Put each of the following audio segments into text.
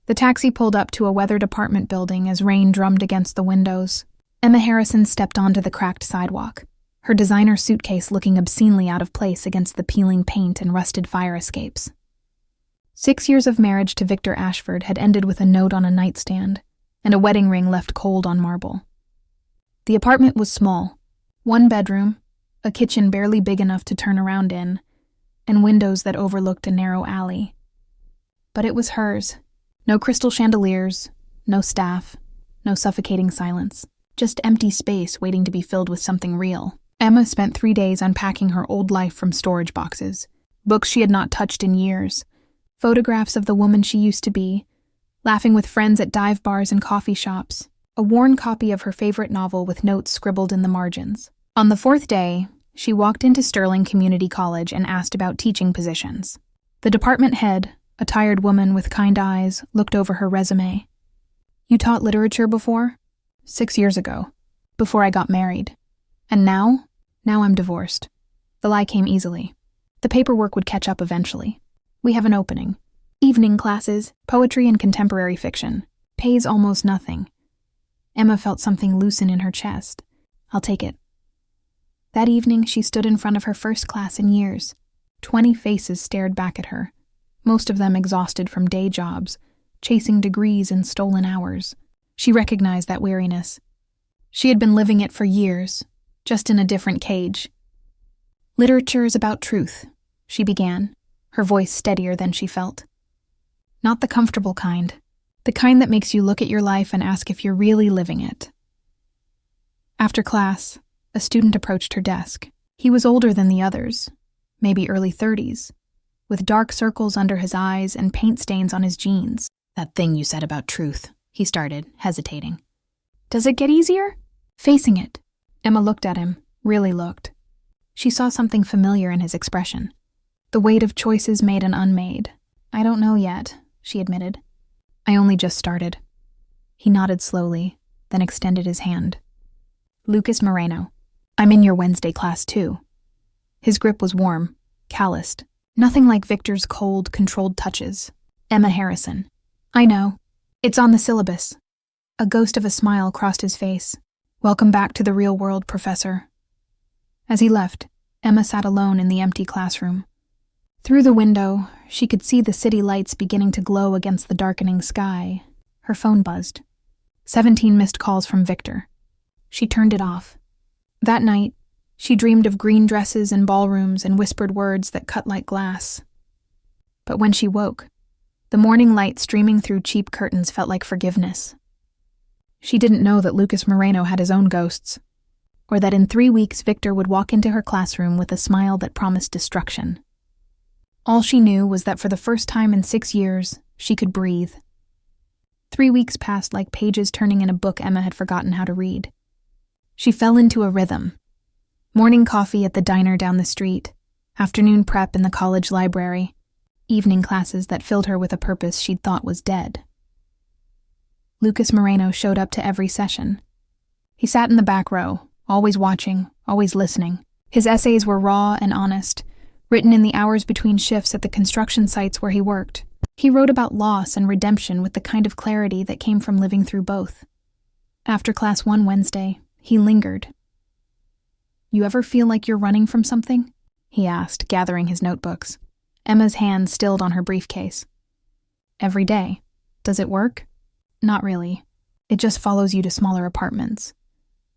The taxi pulled up to a weathered apartment building as rain drummed against the windows. Emma Harrison stepped onto the cracked sidewalk, her designer suitcase looking obscenely out of place against the peeling paint and rusted fire escapes. 6 years of marriage to Victor Ashford had ended with a note on a nightstand and a wedding ring left cold on marble. The apartment was small, 1 bedroom, a kitchen barely big enough to turn around in, and windows that overlooked a narrow alley. But it was hers. No crystal chandeliers, no staff, no suffocating silence, just empty space waiting to be filled with something real. Emma spent 3 days unpacking her old life from storage boxes, books she had not touched in years, photographs of the woman she used to be, laughing with friends at dive bars and coffee shops, a worn copy of her favorite novel with notes scribbled in the margins. On the 4th day, she walked into Sterling Community College and asked about teaching positions. The department head, a tired woman with kind eyes, looked over her resume. "You taught literature before?" "6 years ago, before I got married. And now? Now I'm divorced." The lie came easily. The paperwork would catch up eventually. "We have an opening. Evening classes, poetry and contemporary fiction. Pays almost nothing." Emma felt something loosen in her chest. "I'll take it." That evening, she stood in front of her first class in years. 20 faces stared back at her, most of them exhausted from day jobs, chasing degrees in stolen hours. She recognized that weariness. She had been living it for years, just in a different cage. "Literature is about truth," she began, her voice steadier than she felt. "Not the comfortable kind. The kind that makes you look at your life and ask if you're really living it." After class, a student approached her desk. He was older than the others, maybe early 30s, with dark circles under his eyes and paint stains on his jeans. "That thing you said about truth," he started, hesitating. "Does it get easier?" "Facing it." Emma looked at him, really looked. She saw something familiar in his expression. The weight of choices made and unmade. "I don't know yet," she admitted. "I only just started." He nodded slowly, then extended his hand. "Lucas Moreno. I'm in your Wednesday class too." His grip was warm, calloused. Nothing like Victor's cold, controlled touches. "Emma Harrison." "I know. It's on the syllabus." A ghost of a smile crossed his face. "Welcome back to the real world, Professor." As he left, Emma sat alone in the empty classroom. Through the window, she could see the city lights beginning to glow against the darkening sky. Her phone buzzed. 17 missed calls from Victor. She turned it off. That night, she dreamed of green dresses and ballrooms and whispered words that cut like glass. But when she woke, the morning light streaming through cheap curtains felt like forgiveness. She didn't know that Lucas Moreno had his own ghosts, or that in 3 weeks Victor would walk into her classroom with a smile that promised destruction. All she knew was that for the first time in 6 years, she could breathe. 3 weeks passed like pages turning in a book Emma had forgotten how to read. She fell into a rhythm. Morning coffee at the diner down the street, afternoon prep in the college library, evening classes that filled her with a purpose she'd thought was dead. Lucas Moreno showed up to every session. He sat in the back row, always watching, always listening. His essays were raw and honest, written in the hours between shifts at the construction sites where he worked. He wrote about loss and redemption with the kind of clarity that came from living through both. After class one Wednesday, he lingered. "You ever feel like you're running from something?" he asked, gathering his notebooks. Emma's hand stilled on her briefcase. "Every day. Does it work?" "Not really. It just follows you to smaller apartments."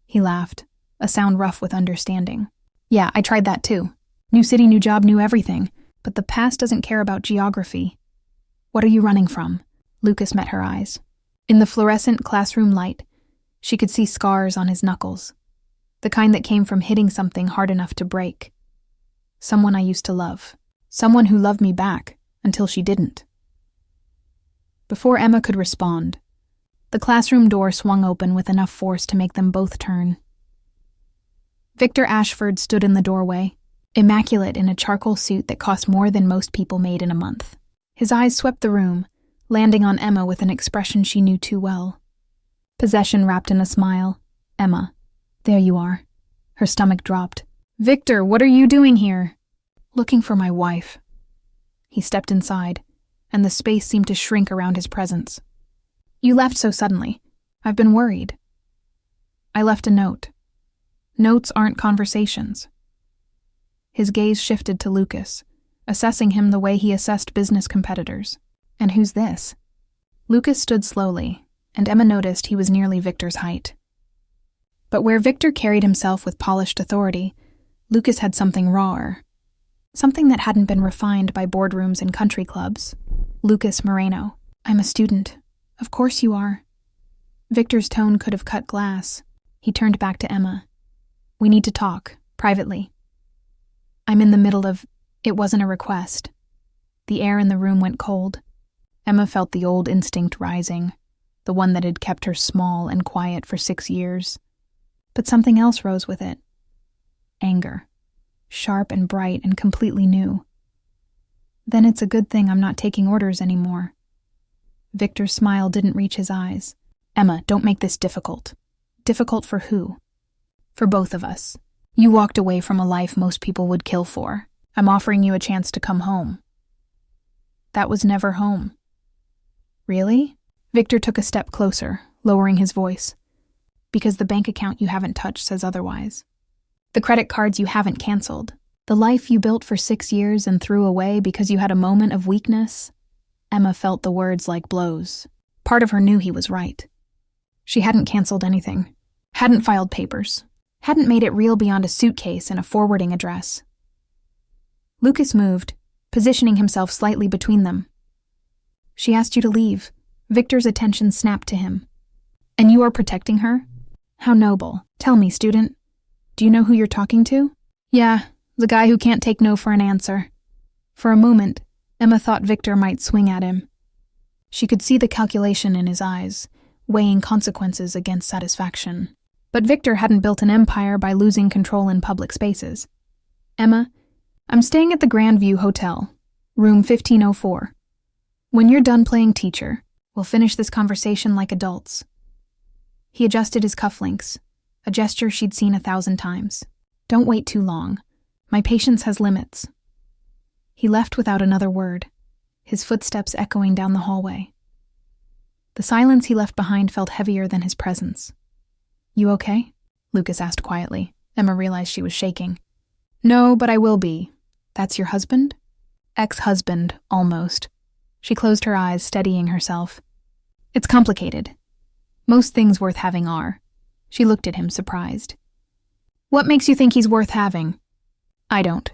He laughed, a sound rough with understanding. "Yeah, I tried that too. New city, new job, new everything. But the past doesn't care about geography." "What are you running from?" Lucas met her eyes. In the fluorescent classroom light, she could see scars on his knuckles, the kind that came from hitting something hard enough to break. "Someone I used to love. Someone who loved me back, until she didn't." Before Emma could respond, the classroom door swung open with enough force to make them both turn. Victor Ashford stood in the doorway, immaculate in a charcoal suit that cost more than most people made in a month. His eyes swept the room, landing on Emma with an expression she knew too well. Possession wrapped in a smile. "Emma, there you are." Her stomach dropped. "Victor, what are you doing here?" "Looking for my wife." He stepped inside, and the space seemed to shrink around his presence. "You left so suddenly. I've been worried." "I left a note. Notes aren't conversations." His gaze shifted to Lucas, assessing him the way he assessed business competitors. "And who's this?" Lucas stood slowly, and Emma noticed he was nearly Victor's height. But where Victor carried himself with polished authority, Lucas had something rawer. Something that hadn't been refined by boardrooms and country clubs. "Lucas Moreno, I'm a student." "Of course you are." Victor's tone could have cut glass. He turned back to Emma. "We need to talk, privately." "I'm in the middle of..." It wasn't a request. The air in the room went cold. Emma felt the old instinct rising, the one that had kept her small and quiet for 6 years. But something else rose with it. Anger. Sharp and bright and completely new. "Then it's a good thing I'm not taking orders anymore." Victor's smile didn't reach his eyes. "Emma, don't make this difficult." "Difficult for who?" "For both of us. You walked away from a life most people would kill for. I'm offering you a chance to come home." "That was never home." "Really?" Victor took a step closer, lowering his voice. "Because the bank account you haven't touched says otherwise. The credit cards you haven't canceled. The life you built for 6 years and threw away because you had a moment of weakness." Emma felt the words like blows. Part of her knew he was right. She hadn't canceled anything, hadn't filed papers, hadn't made it real beyond a suitcase and a forwarding address. Lucas moved, positioning himself slightly between them. "She asked you to leave." Victor's attention snapped to him. "And you are protecting her? How noble. Tell me, student. Do you know who you're talking to?" "Yeah, the guy who can't take no for an answer." For a moment, Emma thought Victor might swing at him. She could see the calculation in his eyes, weighing consequences against satisfaction. But Victor hadn't built an empire by losing control in public spaces. "Emma, I'm staying at the Grandview Hotel, room 1504. When you're done playing teacher, we'll finish this conversation like adults." He adjusted his cufflinks, a gesture she'd seen 1,000 times. "Don't wait too long. My patience has limits." He left without another word, his footsteps echoing down the hallway. The silence he left behind felt heavier than his presence. "You okay?" Lucas asked quietly. Emma realized she was shaking. "No, but I will be." "That's your husband?" "Ex-husband, almost." She closed her eyes, steadying herself. "It's complicated. Most things worth having are." She looked at him, surprised. "What makes you think he's worth having?" "I don't."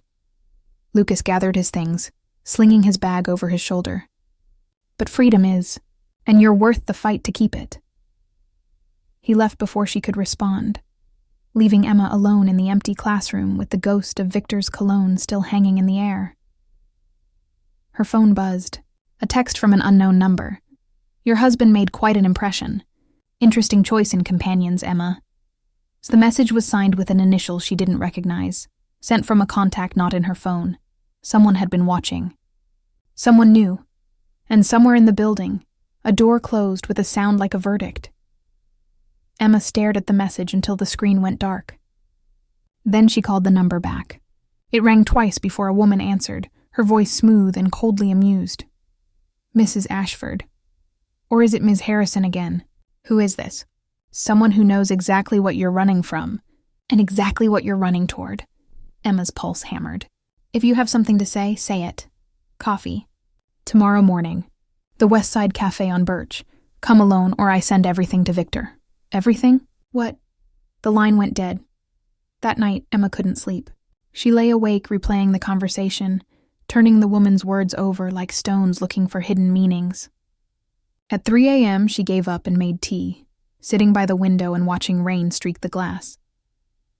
Lucas gathered his things, slinging his bag over his shoulder. "But freedom is, and you're worth the fight to keep it." He left before she could respond, leaving Emma alone in the empty classroom with the ghost of Victor's cologne still hanging in the air. Her phone buzzed, a text from an unknown number. "Your husband made quite an impression. Interesting choice in companions, Emma." The message was signed with an initial she didn't recognize, sent from a contact not in her phone. Someone had been watching. Someone new. And somewhere in the building, a door closed with a sound like a verdict. Emma stared at the message until the screen went dark. Then she called the number back. It rang twice before a woman answered, her voice smooth and coldly amused. "Mrs. Ashford. Or is it Ms. Harrison again? Who is this?" "Someone who knows exactly what you're running from, and exactly what you're running toward." Emma's pulse hammered. "If you have something to say it. Coffee. Tomorrow morning. The West Side Cafe on Birch. Come alone or I send everything to Victor." "Everything? What?" The line went dead. That night, Emma couldn't sleep. She lay awake replaying the conversation, turning the woman's words over like stones looking for hidden meanings. At 3 a.m., she gave up and made tea, sitting by the window and watching rain streak the glass.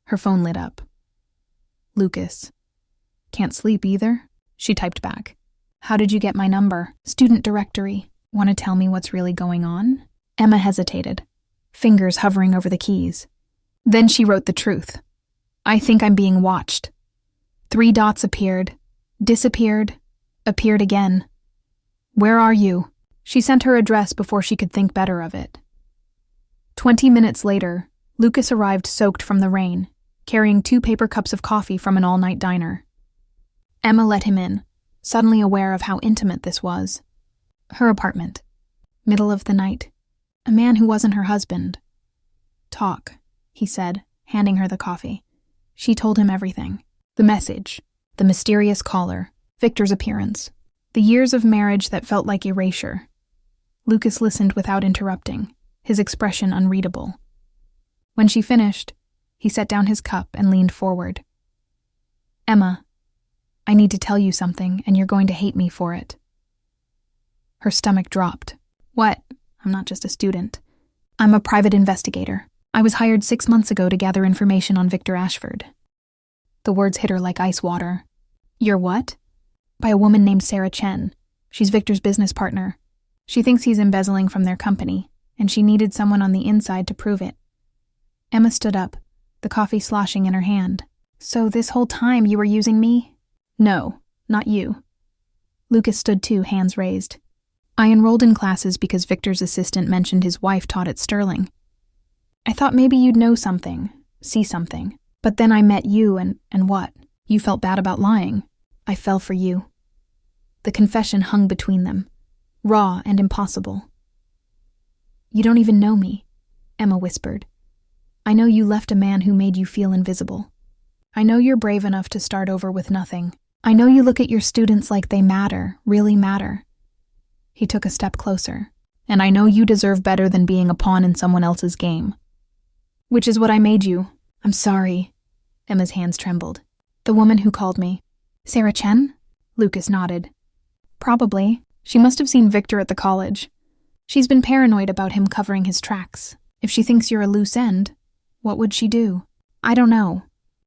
Her phone lit up. "Lucas. Can't sleep either?" She typed back. "How did you get my number?" "Student directory. Want to tell me what's really going on?" Emma hesitated, fingers hovering over the keys. Then she wrote the truth. "I think I'm being watched." 3 dots appeared, disappeared, appeared again. "Where are you?" She sent her address before she could think better of it. 20 minutes later, Lucas arrived soaked from the rain, carrying 2 paper cups of coffee from an all-night diner. Emma let him in, suddenly aware of how intimate this was. Her apartment. Middle of the night. A man who wasn't her husband. Talk, he said, handing her the coffee. She told him everything. The message, the mysterious caller, Victor's appearance, the years of marriage that felt like erasure. Lucas listened without interrupting, his expression unreadable. When she finished, he set down his cup and leaned forward. Emma, I need to tell you something, and you're going to hate me for it. Her stomach dropped. What? I'm not just a student. I'm a private investigator. I was hired 6 months ago to gather information on Victor Ashford. The words hit her like ice water. You're what? By a woman named Sarah Chen. She's Victor's business partner. She thinks he's embezzling from their company, and she needed someone on the inside to prove it. Emma stood up, the coffee sloshing in her hand. So this whole time you were using me? No, not you. Lucas stood too, hands raised. I enrolled in classes because Victor's assistant mentioned his wife taught at Sterling. I thought maybe you'd know something, see something. But then I met you and what? You felt bad about lying. I fell for you. The confession hung between them, raw and impossible. You don't even know me, Emma whispered. I know you left a man who made you feel invisible. I know you're brave enough to start over with nothing. I know you look at your students like they matter, really matter. He took a step closer. And I know you deserve better than being a pawn in someone else's game. Which is what I made you. I'm sorry. Emma's hands trembled. The woman who called me. Sarah Chen? Lucas nodded. Probably. She must have seen Victor at the college. She's been paranoid about him covering his tracks. If she thinks you're a loose end, what would she do? I don't know.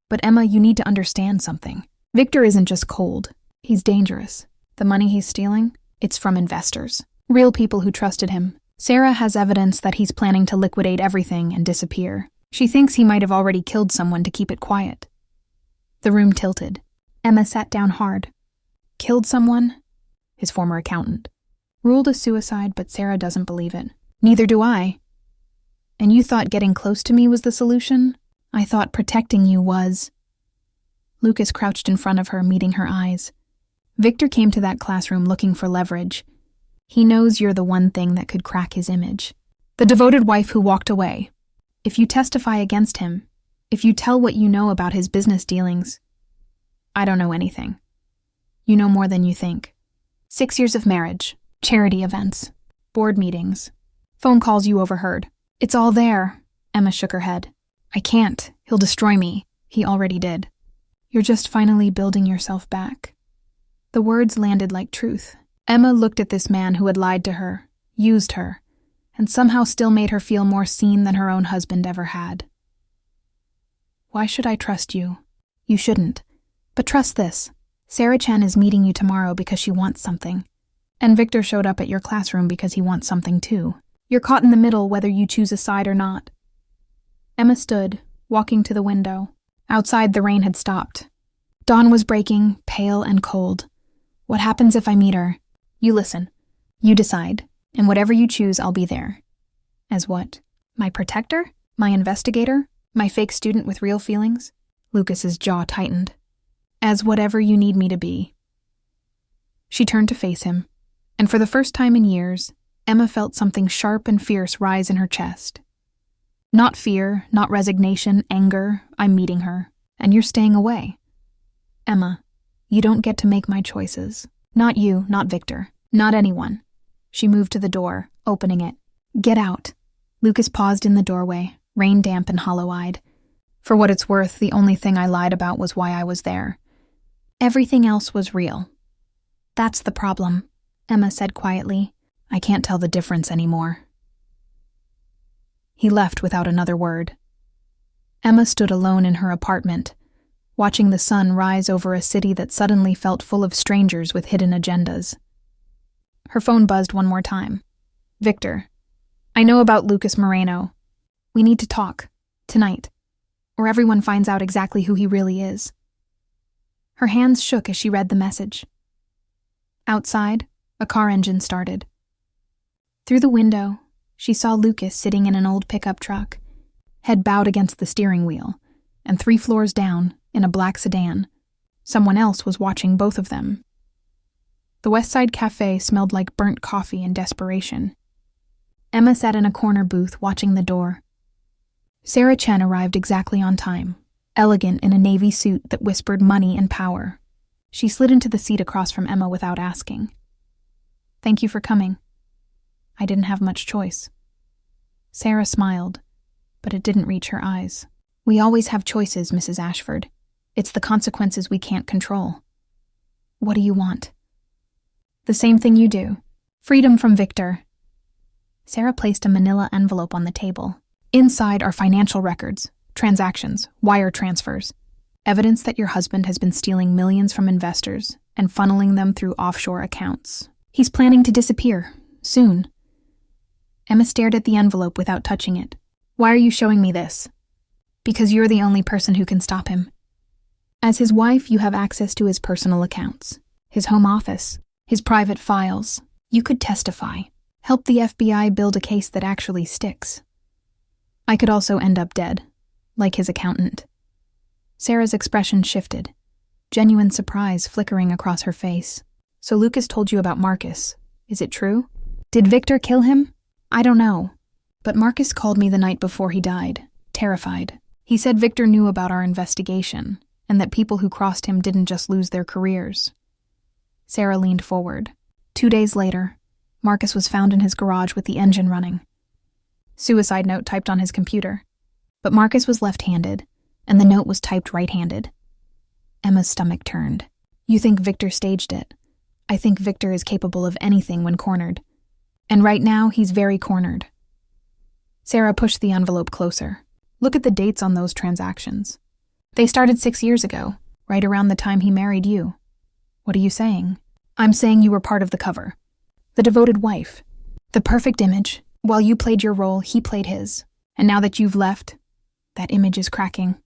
But Emma, you need to understand something. Victor isn't just cold. He's dangerous. The money he's stealing, it's from investors. Real people who trusted him. Sarah has evidence that he's planning to liquidate everything and disappear. She thinks he might have already killed someone to keep it quiet. The room tilted. Emma sat down hard. Killed someone? His former accountant. Ruled a suicide, but Sarah doesn't believe it. Neither do I. And you thought getting close to me was the solution? I thought protecting you was. Lucas crouched in front of her, meeting her eyes. Victor came to that classroom looking for leverage. He knows you're the one thing that could crack his image. The devoted wife who walked away. If you testify against him, if you tell what you know about his business dealings, I don't know anything. You know more than you think. 6 years of marriage, charity events, board meetings, phone calls you overheard. It's all there. Emma shook her head. I can't. He'll destroy me. He already did. You're just finally building yourself back. The words landed like truth. Emma looked at this man who had lied to her, used her, and somehow still made her feel more seen than her own husband ever had. Why should I trust you? You shouldn't. But trust this. Sarah Chen is meeting you tomorrow because she wants something. And Victor showed up at your classroom because he wants something too. You're caught in the middle whether you choose a side or not. Emma stood, walking to the window. Outside, the rain had stopped. Dawn was breaking, pale and cold. What happens if I meet her? You listen. You decide. And whatever you choose, I'll be there. As what? My protector? My investigator? My fake student with real feelings? Lucas's jaw tightened. As whatever you need me to be. She turned to face him, and for the first time in years, Emma felt something sharp and fierce rise in her chest. Not fear, not resignation, anger. I'm meeting her, and you're staying away. Emma, you don't get to make my choices. Not you, not Victor, not anyone. She moved to the door, opening it. Get out. Lucas paused in the doorway, rain-damp and hollow-eyed. For what it's worth, the only thing I lied about was why I was there. Everything else was real. That's the problem, Emma said quietly. I can't tell the difference anymore. He left without another word. Emma stood alone in her apartment, watching the sun rise over a city that suddenly felt full of strangers with hidden agendas. Her phone buzzed one more time. Victor, I know about Lucas Moreno. We need to talk, tonight, or everyone finds out exactly who he really is. Her hands shook as she read the message. Outside, a car engine started. Through the window, she saw Lucas sitting in an old pickup truck, head bowed against the steering wheel, and 3 floors down, in a black sedan, someone else was watching both of them. The West Side Cafe smelled like burnt coffee and desperation. Emma sat in a corner booth watching the door. Sarah Chen arrived exactly on time, elegant in a navy suit that whispered money and power. She slid into the seat across from Emma without asking. "Thank you for coming. I didn't have much choice." Sarah smiled, but it didn't reach her eyes. "We always have choices, Mrs. Ashford. It's the consequences we can't control." "What do you want?" "The same thing you do. Freedom from Victor." Sarah placed a manila envelope on the table. Inside are financial records, transactions, wire transfers, evidence that your husband has been stealing millions from investors and funneling them through offshore accounts. He's planning to disappear, soon. Emma stared at the envelope without touching it. "Why are you showing me this?" "Because you're the only person who can stop him. As his wife, you have access to his personal accounts, his home office, his private files. You could testify, help the FBI build a case that actually sticks. I could also end up dead, like his accountant." Sarah's expression shifted, genuine surprise flickering across her face. "So Lucas told you about Marcus. Is it true? Did Victor kill him?" "I don't know. But Marcus called me the night before he died, terrified. He said Victor knew about our investigation, and that people who crossed him didn't just lose their careers." Sarah leaned forward. 2 days later, Marcus was found in his garage with the engine running. Suicide note typed on his computer. But Marcus was left-handed, and the note was typed right-handed. Emma's stomach turned. "You think Victor staged it? I think Victor is capable of anything when cornered. And right now, he's very cornered." Sarah pushed the envelope closer. "Look at the dates on those transactions. They started 6 years ago, right around the time he married you." "What are you saying?" "I'm saying you were part of the cover. The devoted wife. The perfect image. While you played your role, he played his. And now that you've left, that image is cracking."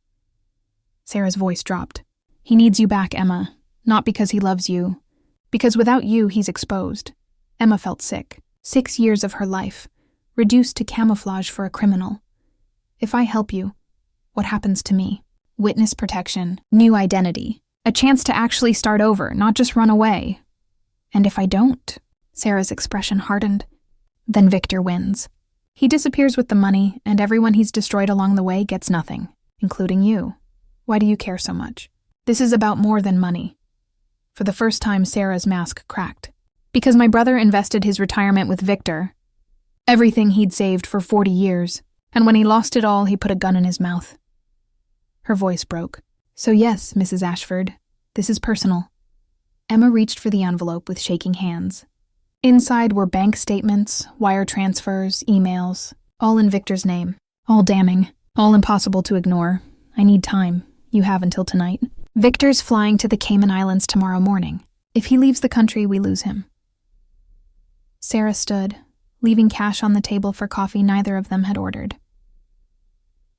Sarah's voice dropped. "He needs you back, Emma. Not because he loves you. Because without you, he's exposed." Emma felt sick. 6 years of her life, reduced to camouflage for a criminal. "If I help you, what happens to me?" "Witness protection, new identity, a chance to actually start over, not just run away." "And if I don't?" Sarah's expression hardened. "Then Victor wins. He disappears with the money, and everyone he's destroyed along the way gets nothing, including you. Why do you care so much?" "This is about more than money." For the first time, Sarah's mask cracked. "Because my brother invested his retirement with Victor. Everything he'd saved for 40 years. And when he lost it all, he put a gun in his mouth." Her voice broke. "So yes, Mrs. Ashford, this is personal." Emma reached for the envelope with shaking hands. Inside were bank statements, wire transfers, emails, all in Victor's name. All damning, all impossible to ignore. "I need time. You have until tonight. Victor's flying to the Cayman Islands tomorrow morning. If he leaves the country, we lose him." Sarah stood, leaving cash on the table for coffee neither of them had ordered.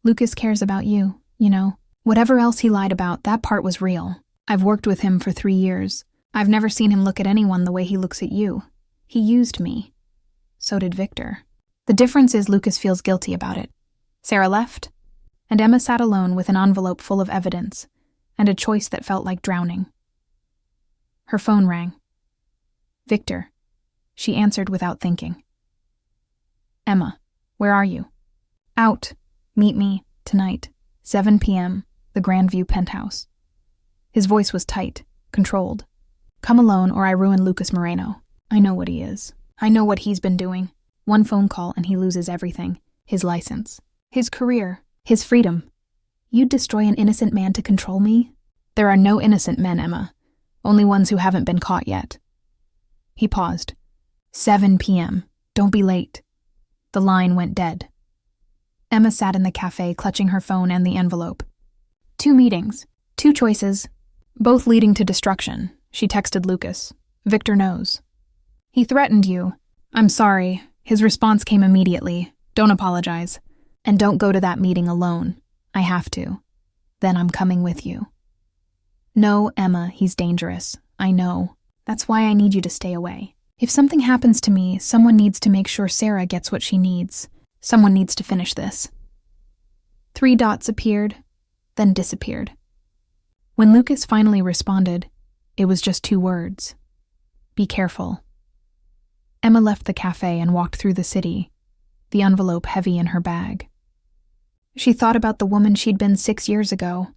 "Lucas cares about you, you know. Whatever else he lied about, that part was real. I've worked with him for 3 years. I've never seen him look at anyone the way he looks at you. He used me. So did Victor. The difference is Lucas feels guilty about it." Sarah left, and Emma sat alone with an envelope full of evidence and a choice that felt like drowning. Her phone rang. "Victor." She answered without thinking. "Emma, where are you?" "Out. Meet me, tonight, 7 p.m., the Grandview penthouse." His voice was tight, controlled. "Come alone or I ruin Lucas Moreno. I know what he is. I know what he's been doing. One phone call and he loses everything. His license. His career. His freedom. You'd destroy an innocent man to control me? There are no innocent men, Emma. Only ones who haven't been caught yet." He paused. 7 p.m. Don't be late." The line went dead. Emma sat in the cafe, clutching her phone and the envelope. 2 meetings. 2 choices. Both leading to destruction, she texted Lucas. "Victor knows. He threatened you. I'm sorry." His response came immediately. "Don't apologize. And don't go to that meeting alone. I have to. Then I'm coming with you." "No, Emma, he's dangerous. I know. That's why I need you to stay away. If something happens to me, someone needs to make sure Sarah gets what she needs. Someone needs to finish this." 3 dots appeared, then disappeared. When Lucas finally responded, it was just 2 words. Be careful. Emma left the cafe and walked through the city, the envelope heavy in her bag. She thought about the woman she'd been 6 years ago,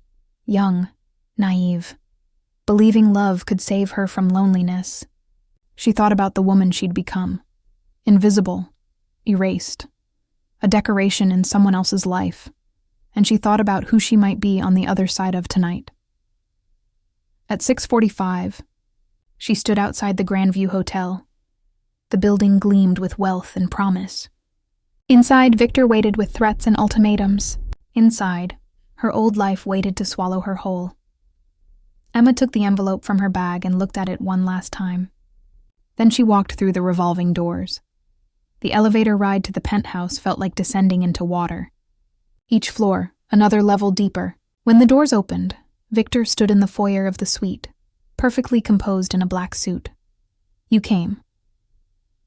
young, naive, believing love could save her from loneliness. She thought about the woman she'd become, invisible, erased, a decoration in someone else's life, and she thought about who she might be on the other side of tonight. At 6:45, she stood outside the Grandview Hotel. The building gleamed with wealth and promise. Inside, Victor waited with threats and ultimatums. Inside, her old life waited to swallow her whole. Emma took the envelope from her bag and looked at it one last time. Then she walked through the revolving doors. The elevator ride to the penthouse felt like descending into water. Each floor, another level deeper. When the doors opened, Victor stood in the foyer of the suite, perfectly composed in a black suit. You came.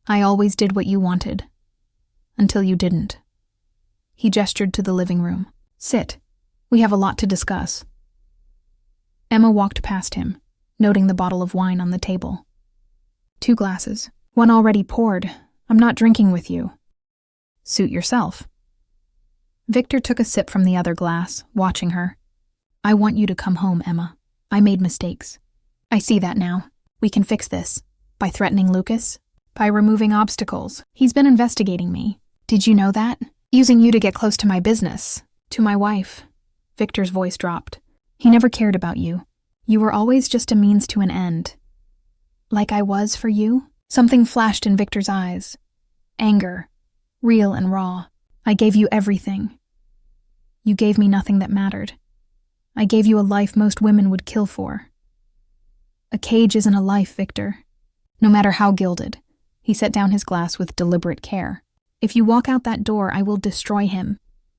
I always did what you wanted. Until you didn't. He gestured to the living room. Sit. We have a lot to discuss. Emma walked past him, noting the bottle of wine on the table. 2 glasses. One already poured. I'm not drinking with you. Suit yourself. Victor took a sip from the other glass, watching her. I want you to come home, Emma. I made mistakes. I see that now. We can fix this. By threatening Lucas? By removing obstacles. He's been investigating me. Did you know that? Using you to get close to my business. To my wife. Victor's voice dropped. He never cared about you. You were always just a means to an end. Like I was for you? Something flashed in Victor's eyes. Anger. Real and raw. I gave you everything. You gave me nothing that mattered. I gave you a life most women would kill for. A cage isn't a life, Victor. No matter how gilded. He set down his glass with deliberate care. If you walk out that door, I will destroy him.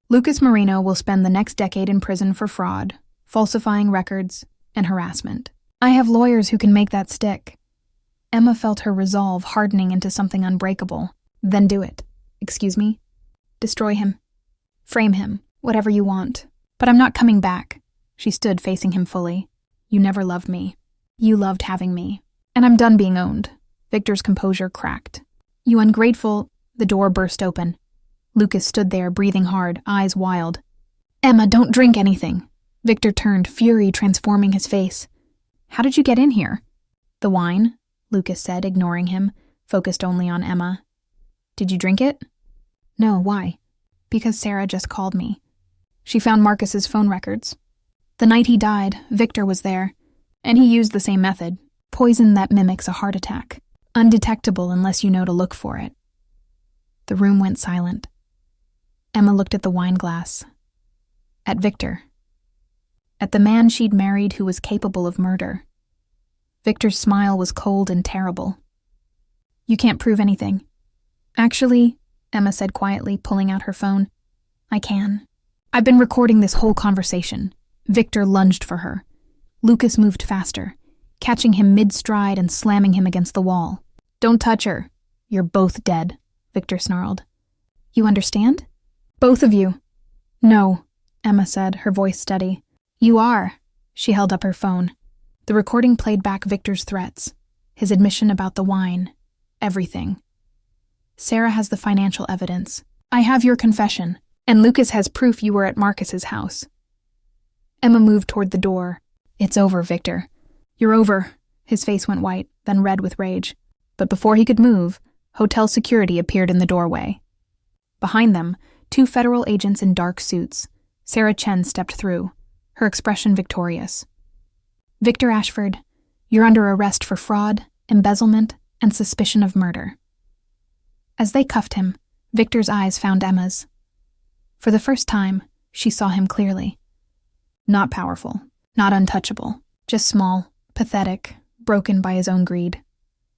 Lucas Marino will spend the next decade in prison for fraud, falsifying records, and harassment. I have lawyers who can make that stick. Emma felt her resolve hardening into something unbreakable. Then do it. Excuse me? Destroy him. Frame him. Whatever you want. But I'm not coming back. She stood facing him fully. You never loved me. You loved having me. And I'm done being owned. Victor's composure cracked. You ungrateful... The door burst open. Lucas stood there, breathing hard, eyes wild. Emma, don't drink anything. Victor turned, fury transforming his face. How did you get in here? The wine, Lucas said, ignoring him, focused only on Emma. Did you drink it? No, why? Because Sarah just called me. She found Marcus's phone records. The night he died, Victor was there, and he used the same method. Poison that mimics a heart attack. Undetectable unless you know to look for it. The room went silent. Emma looked at the wine glass. At Victor. At the man she'd married who was capable of murder. Victor's smile was cold and terrible. You can't prove anything. Actually, Emma said quietly, pulling out her phone, I can. I've been recording this whole conversation. Victor lunged for her. Lucas moved faster, catching him mid-stride and slamming him against the wall. Don't touch her. You're both dead. Victor snarled. You understand? Both of you. No, Emma said, her voice steady. You are. She held up her phone. The recording played back Victor's threats, his admission about the wine, everything. Sarah has the financial evidence. I have your confession, and Lucas has proof you were at Marcus's house. Emma moved toward the door. It's over, Victor. You're over. His face went white, then red with rage. But before he could move, hotel security appeared in the doorway. Behind them, 2 federal agents in dark suits. Sarah Chen stepped through, her expression victorious. Victor Ashford, you're under arrest for fraud, embezzlement, and suspicion of murder. As they cuffed him, Victor's eyes found Emma's. For the first time, she saw him clearly. Not powerful, not untouchable, just small, pathetic, broken by his own greed.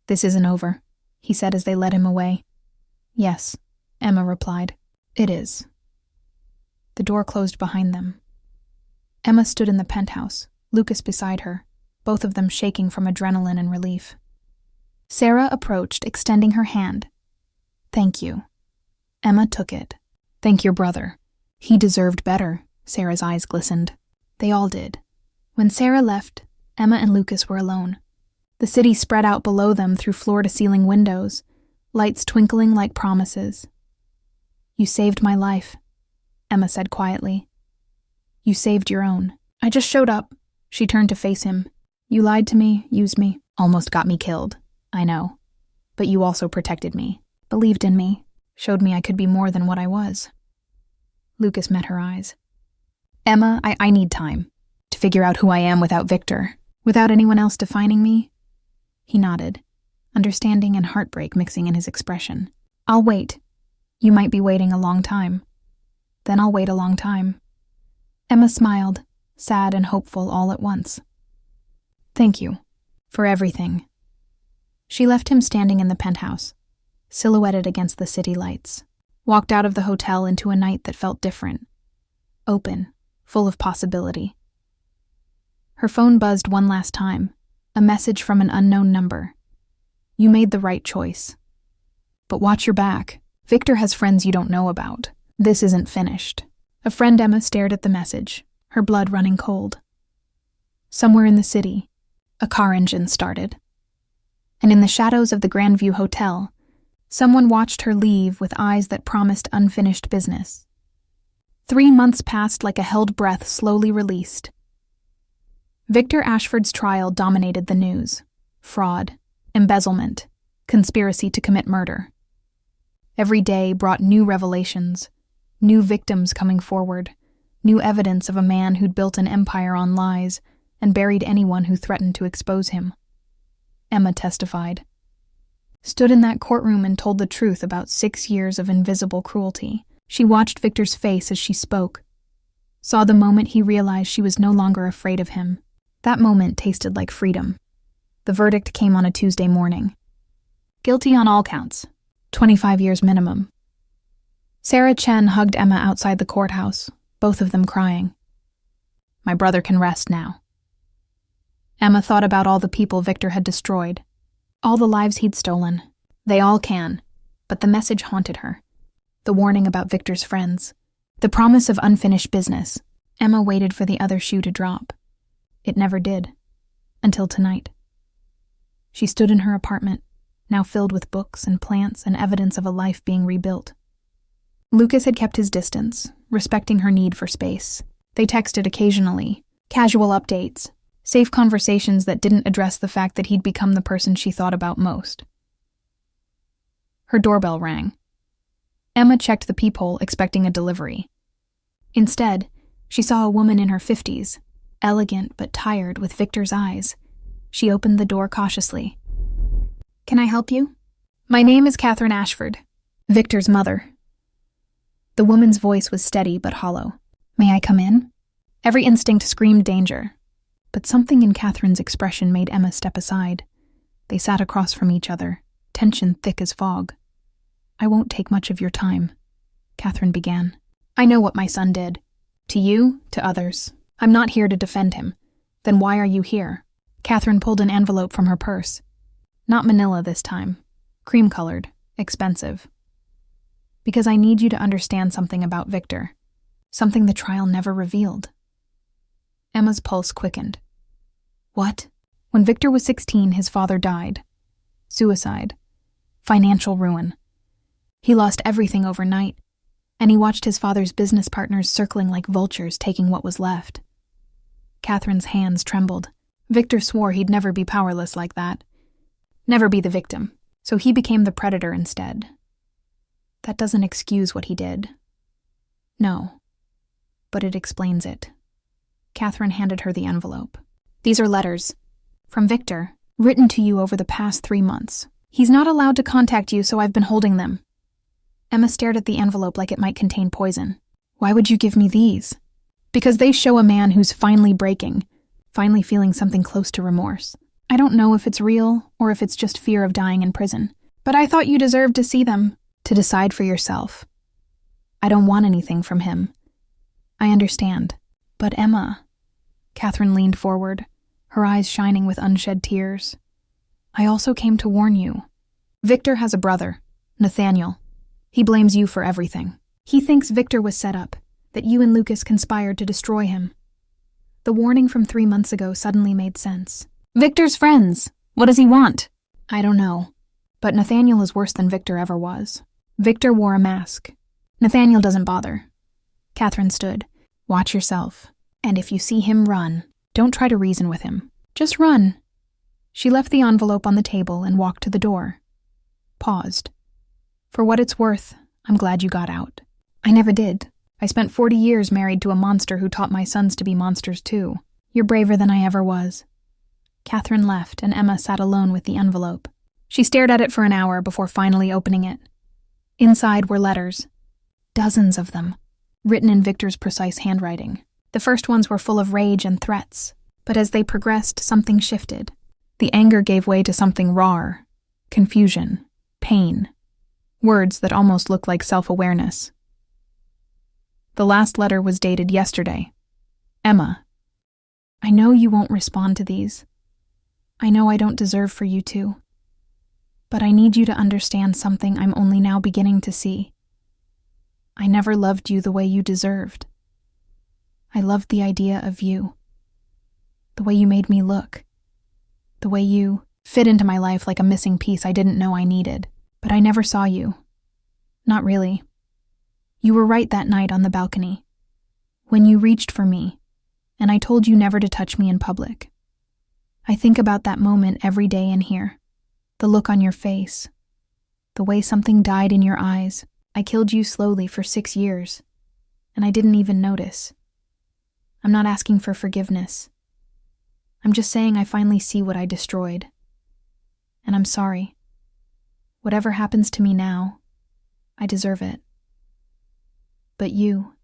This isn't over, he said as they led him away. Yes, Emma replied. It is. The door closed behind them. Emma stood in the penthouse, Lucas beside her, both of them shaking from adrenaline and relief. Sarah approached, extending her hand. Thank you. Emma took it. Thank your brother. He deserved better, Sarah's eyes glistened. They all did. When Sarah left, Emma and Lucas were alone. The city spread out below them through floor-to-ceiling windows, lights twinkling like promises. "You saved my life," Emma said quietly. "You saved your own." "I just showed up." She turned to face him. "You lied to me, used me, almost got me killed. I know. But you also protected me, believed in me, showed me I could be more than what I was." Lucas met her eyes. "Emma, I need time to figure out who I am without Victor, without anyone else defining me." He nodded, understanding and heartbreak mixing in his expression. "I'll wait. You might be waiting a long time. Then I'll wait a long time." Emma smiled, sad and hopeful all at once. "Thank you for everything." She left him standing in the penthouse, silhouetted against the city lights, walked out of the hotel into a night that felt different, open, full of possibility. Her phone buzzed one last time, a message from an unknown number. "You made the right choice. But watch your back. Victor has friends you don't know about. This isn't finished." A friend Emma stared at the message, her blood running cold. Somewhere in the city, a car engine started. And in the shadows of the Grandview Hotel, someone watched her leave with eyes that promised unfinished business. 3 months passed like a held breath slowly released. Victor Ashford's trial dominated the news. Fraud, embezzlement, conspiracy to commit murder. Every day brought new revelations, new victims coming forward, new evidence of a man who'd built an empire on lies and buried anyone who threatened to expose him. Emma testified. Stood in that courtroom and told the truth about 6 years of invisible cruelty. She watched Victor's face as she spoke, saw the moment he realized she was no longer afraid of him. That moment tasted like freedom. The verdict came on a Tuesday morning. Guilty on all counts. 25 years minimum. Sarah Chen hugged Emma outside the courthouse, both of them crying. "My brother can rest now." Emma thought about all the people Victor had destroyed, all the lives he'd stolen. They all can, but the message haunted her. The warning about Victor's friends, the promise of unfinished business. Emma waited for the other shoe to drop. It never did, until tonight. She stood in her apartment, now filled with books and plants and evidence of a life being rebuilt. Lucas had kept his distance, respecting her need for space. They texted occasionally, casual updates, safe conversations that didn't address the fact that he'd become the person she thought about most. Her doorbell rang. Emma checked the peephole, expecting a delivery. Instead, she saw a woman in her 50s, elegant but tired with Victor's eyes. She opened the door cautiously. "Can I help you?" "My name is Catherine Ashford, Victor's mother." The woman's voice was steady but hollow. "May I come in?" Every instinct screamed danger, but something in Catherine's expression made Emma step aside. They sat across from each other, tension thick as fog. "I won't take much of your time," Catherine began. "I know what my son did. To you, to others. I'm not here to defend him. Then why are you here?" Catherine pulled an envelope from her purse. Not manila this time. Cream-colored, expensive. "Because I need you to understand something about Victor. Something the trial never revealed." Emma's pulse quickened. "What?" "When Victor was 16, his father died. Suicide. Financial ruin. He lost everything overnight, and he watched his father's business partners circling like vultures, taking what was left." Catherine's hands trembled. Victor swore he'd never be powerless like that. Never be the victim, so he became the predator instead. That doesn't excuse what he did. No, but it explains it. Catherine handed her the envelope. "These are letters. From Victor, written to you over the past 3 months. He's not allowed to contact you, so I've been holding them." Emma stared at the envelope like it might contain poison. "Why would you give me these?" "Because they show a man who's finally breaking, finally feeling something close to remorse. I don't know if it's real or if it's just fear of dying in prison, but I thought you deserved to see them, to decide for yourself. I don't want anything from him. I understand. But Emma," Catherine leaned forward, her eyes shining with unshed tears, "I also came to warn you. Victor has a brother, Nathaniel. He blames you for everything. He thinks Victor was set up, that you and Lucas conspired to destroy him." The warning from 3 months ago suddenly made sense. "Victor's friends," What does he want? I don't know. But Nathaniel is worse than Victor ever was. Victor wore a mask. Nathaniel doesn't bother. Catherine stood. Watch yourself. And if you see him run, don't try to reason with him. Just run. She left the envelope on the table and walked to the door. Paused. For what it's worth, I'm glad you got out. I never did. I spent 40 years married to a monster who taught my sons to be monsters too. You're braver than I ever was. Catherine left, and Emma sat alone with the envelope. She stared at it for an hour before finally opening it. Inside were letters. Dozens of them, written in Victor's precise handwriting. The first ones were full of rage and threats, but as they progressed, something shifted. The anger gave way to something rawer. Confusion. Pain. Words that almost looked like self-awareness. The last letter was dated yesterday. Emma. I know you won't respond to these. I know I don't deserve for you to. But I need you to understand something I'm only now beginning to see. I never loved you the way you deserved. I loved the idea of you. The way you made me look. The way you fit into my life like a missing piece I didn't know I needed. But I never saw you. Not really. You were right that night on the balcony. When you reached for me, and I told you never to touch me in public. I think about that moment every day in here. The look on your face. The way something died in your eyes. I killed you slowly for 6 years, and I didn't even notice. I'm not asking for forgiveness. I'm just saying I finally see what I destroyed. And I'm sorry. Whatever happens to me now, I deserve it. But you,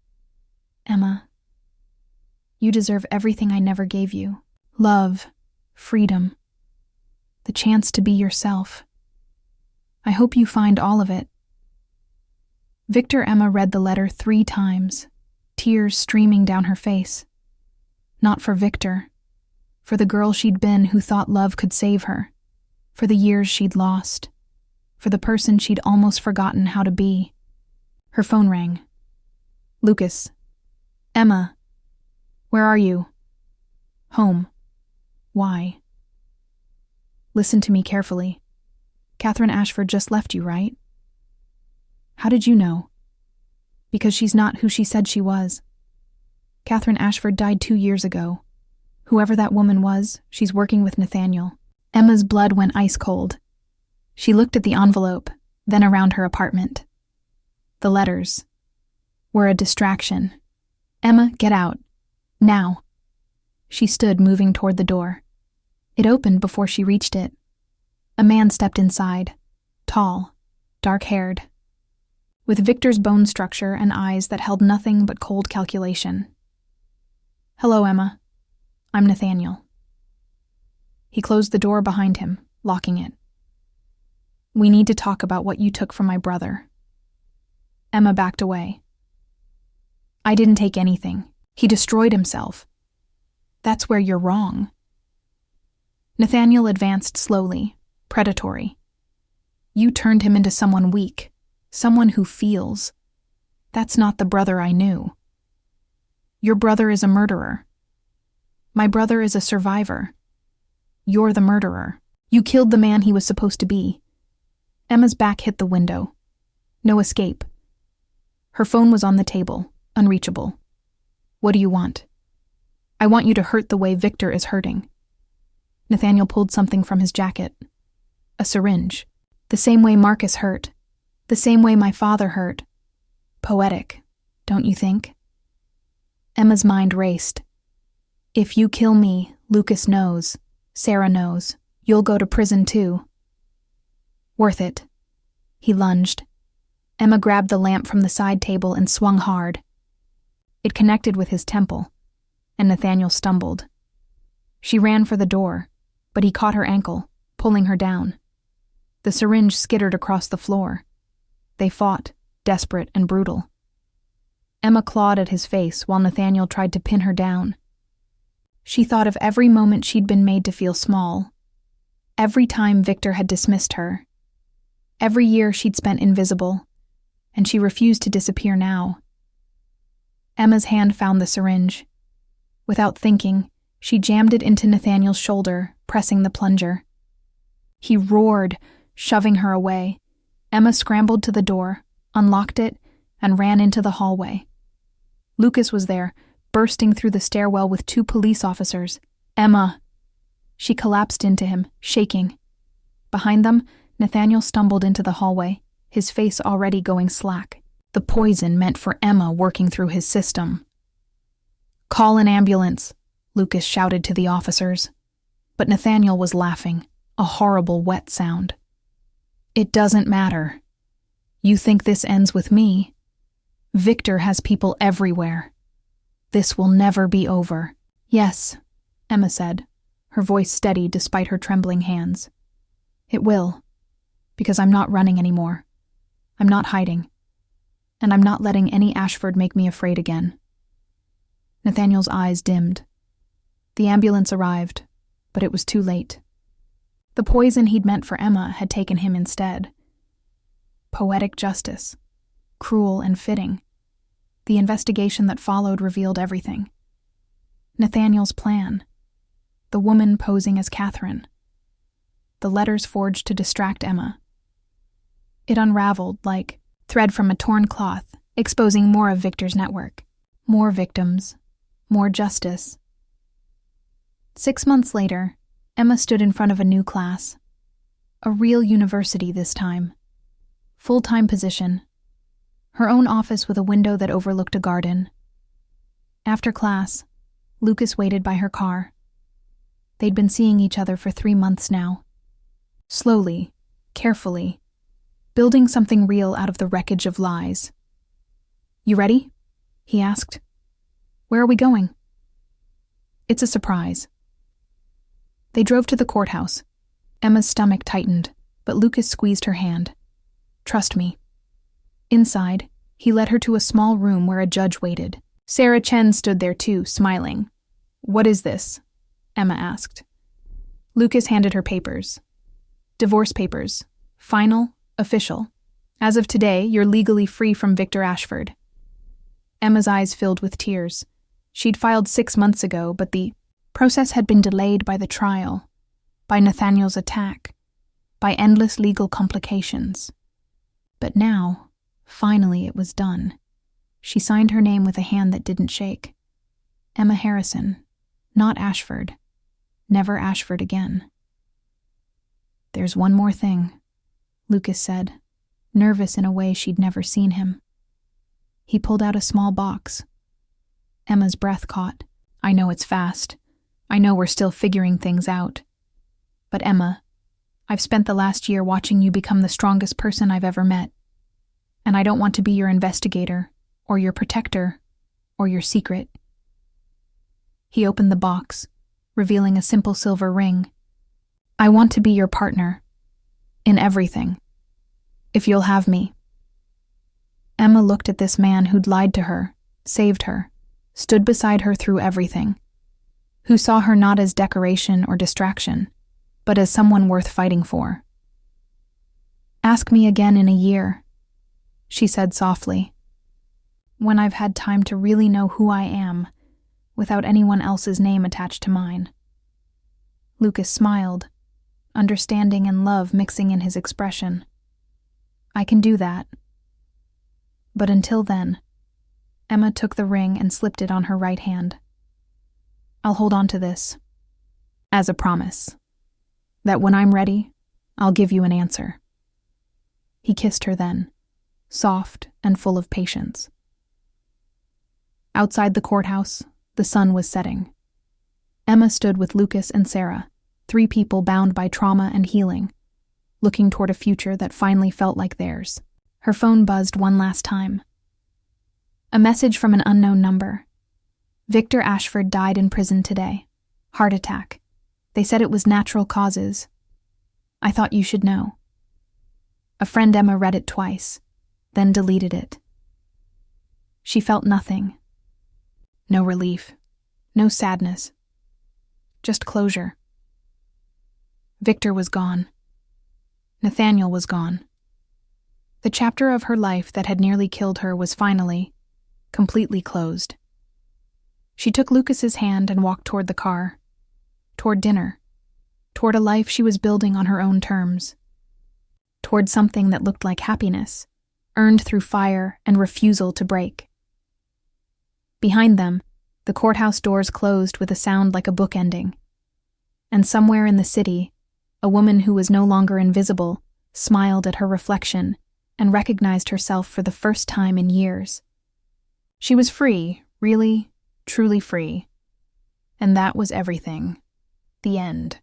Emma, you deserve everything I never gave you. Love, freedom, the chance to be yourself. I hope you find all of it. Emma read the letter 3 times, tears streaming down her face. Not for Victor, for the girl she'd been who thought love could save her, for the years she'd lost, for the person she'd almost forgotten how to be. Her phone rang. Lucas. Emma. Where are you? Home. Why? Listen to me carefully. Catherine Ashford just left you, right? How did you know? Because she's not who she said she was. Catherine Ashford died 2 years ago. Whoever that woman was, she's working with Nathaniel. Emma's blood went ice cold. She looked at the envelope, then around her apartment. The letters were a distraction. Emma, get out. Now. She stood, moving toward the door. It opened before she reached it. A man stepped inside, tall, dark-haired, with Victor's bone structure and eyes that held nothing but cold calculation. Hello, Emma. I'm Nathaniel. He closed the door behind him, locking it. We need to talk about what you took from my brother. Emma backed away. I didn't take anything. He destroyed himself. That's where you're wrong. Nathaniel advanced slowly, predatory. You turned him into someone weak, someone who feels. That's not the brother I knew. Your brother is a murderer. My brother is a survivor. You're the murderer. You killed the man he was supposed to be. Emma's back hit the window. No escape. Her phone was on the table, unreachable. What do you want? I want you to hurt the way Victor is hurting. Nathaniel pulled something from his jacket. A syringe. The same way Marcus hurt. The same way my father hurt. Poetic, don't you think? Emma's mind raced. If you kill me, Lucas knows. Sarah knows. You'll go to prison too. Worth it. He lunged. Emma grabbed the lamp from the side table and swung hard. It connected with his temple, and Nathaniel stumbled. She ran for the door, but he caught her ankle, pulling her down. The syringe skittered across the floor. They fought, desperate and brutal. Emma clawed at his face while Nathaniel tried to pin her down. She thought of every moment she'd been made to feel small. Every time Victor had dismissed her. Every year she'd spent invisible, and she refused to disappear now. Emma's hand found the syringe. Without thinking, she jammed it into Nathaniel's shoulder, pressing the plunger. He roared, shoving her away. Emma scrambled to the door, unlocked it, and ran into the hallway. Lucas was there, bursting through the stairwell with 2 police officers. "Emma!" She collapsed into him, shaking. Behind them, Nathaniel stumbled into the hallway, his face already going slack. The poison meant for Emma working through his system. "Call an ambulance," Lucas shouted to the officers. But Nathaniel was laughing, a horrible wet sound. "It doesn't matter. You think this ends with me? Victor has people everywhere. This will never be over." "Yes," Emma said, her voice steady despite her trembling hands. "It will, because I'm not running anymore. I'm not hiding. And I'm not letting any Ashford make me afraid again." Nathaniel's eyes dimmed. The ambulance arrived, but it was too late. The poison he'd meant for Emma had taken him instead. Poetic justice, cruel and fitting. The investigation that followed revealed everything. Nathaniel's plan. The woman posing as Catherine. The letters forged to distract Emma. It unraveled like thread from a torn cloth, exposing more of Victor's network. More victims. More justice. 6 months later, Emma stood in front of a new class. A real university this time. Full-time position. Her own office with a window that overlooked a garden. After class, Lucas waited by her car. They'd been seeing each other for 3 months now. Slowly, carefully, building something real out of the wreckage of lies. "You ready?" he asked. "Where are we going?" "It's a surprise." They drove to the courthouse. Emma's stomach tightened, but Lucas squeezed her hand. "Trust me." Inside, he led her to a small room where a judge waited. Sarah Chen stood there too, smiling. "What is this?" Emma asked. Lucas handed her papers. "Divorce papers. Final, official. As of today, you're legally free from Victor Ashford." Emma's eyes filled with tears. She'd filed 6 months ago, but the process had been delayed by the trial, by Nathaniel's attack, by endless legal complications. But now, finally it was done. She signed her name with a hand that didn't shake. Emma Harrison, not Ashford. Never Ashford again. "There's one more thing," Lucas said, nervous in a way she'd never seen him. He pulled out a small box. Emma's breath caught. "I know it's fast. I know we're still figuring things out. But Emma, I've spent the last year watching you become the strongest person I've ever met. And I don't want to be your investigator, or your protector, or your secret." He opened the box, revealing a simple silver ring. "I want to be your partner. In everything. If you'll have me." Emma looked at this man who'd lied to her, saved her, stood beside her through everything, who saw her not as decoration or distraction, but as someone worth fighting for. "Ask me again in a year," she said softly, "when I've had time to really know who I am, without anyone else's name attached to mine." Lucas smiled, understanding and love mixing in his expression. "I can do that." But until then, Emma took the ring and slipped it on her right hand. "I'll hold on to this, as a promise, that when I'm ready, I'll give you an answer." He kissed her then, soft and full of patience. Outside the courthouse, the sun was setting. Emma stood with Lucas and Sarah, 3 people bound by trauma and healing, looking toward a future that finally felt like theirs. Her phone buzzed one last time. A message from an unknown number. "Victor Ashford died in prison today. Heart attack. They said it was natural causes. I thought you should know." A friend Emma read it twice, then deleted it. She felt nothing. No relief. No sadness. Just closure. Victor was gone. Nathaniel was gone. The chapter of her life that had nearly killed her was finally, completely closed. She took Lucas's hand and walked toward the car, toward dinner, toward a life she was building on her own terms, toward something that looked like happiness, earned through fire and refusal to break. Behind them, the courthouse doors closed with a sound like a book ending. And somewhere in the city, a woman who was no longer invisible smiled at her reflection and recognized herself for the first time in years. She was free, really, truly free. And that was everything. The end.